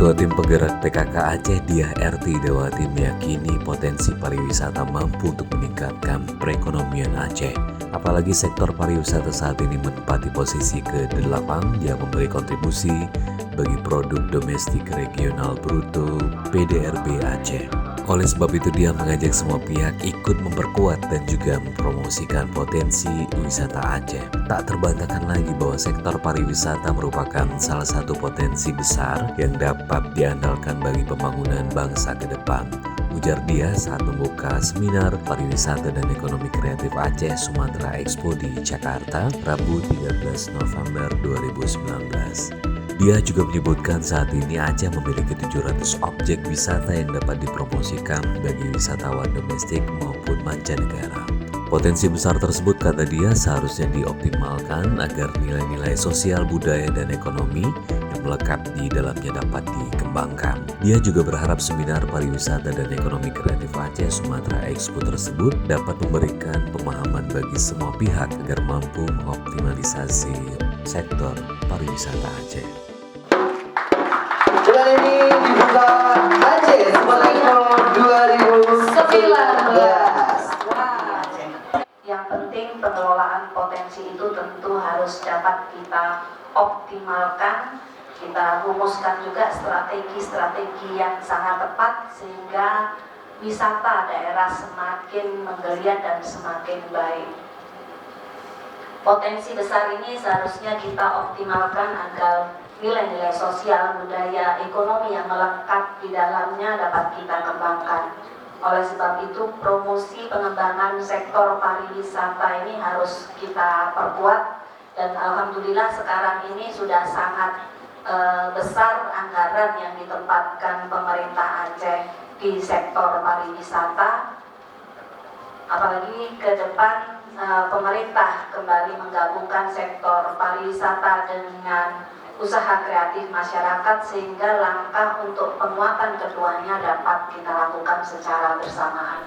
Ketua Tim Penggerak PKK Aceh Dyah RT Dewati meyakini potensi pariwisata mampu untuk meningkatkan perekonomian Aceh. Apalagi sektor pariwisata saat ini menempati posisi ke-8 yang memberi kontribusi bagi produk domestik regional bruto PDRB Aceh. Oleh sebab itu dia mengajak semua pihak ikut memperkuat dan juga mempromosikan potensi wisata Aceh. Tak terbantahkan lagi bahwa sektor pariwisata merupakan salah satu potensi besar yang dapat diandalkan bagi pembangunan bangsa ke depan. Ujar dia saat membuka seminar pariwisata dan ekonomi kreatif Aceh Sumatera Expo di Jakarta, Rabu 13 November 2019. Dia juga menyebutkan saat ini Aceh memiliki 700 objek wisata yang dapat dipromosikan bagi wisatawan domestik maupun mancanegara. Potensi besar tersebut, kata dia, seharusnya dioptimalkan agar nilai-nilai sosial, budaya, dan ekonomi yang melekat di dalamnya dapat dikembangkan. Dia juga berharap seminar pariwisata dan ekonomi kreatif Aceh Sumatera Expo tersebut dapat memberikan pemahaman bagi semua pihak agar mampu mengoptimalisasi sektor pariwisata Aceh. Dan ini dibuka Aceh Expo 2019. Yang penting pengelolaan potensi itu tentu harus dapat kita optimalkan. Kita rumuskan juga strategi-strategi yang sangat tepat sehingga wisata daerah semakin menggeliat dan semakin baik. Potensi besar ini seharusnya kita optimalkan agar nilai-nilai sosial, budaya, ekonomi yang melekat di dalamnya dapat kita kembangkan. Oleh sebab itu, promosi pengembangan sektor pariwisata ini harus kita perkuat, dan alhamdulillah sekarang ini sudah sangat besar anggaran yang ditempatkan pemerintah Aceh di sektor pariwisata. Apalagi ke depan pemerintah kembali menggabungkan sektor pariwisata dengan usaha kreatif masyarakat sehingga langkah untuk penguatan keduanya dapat kita lakukan secara bersamaan.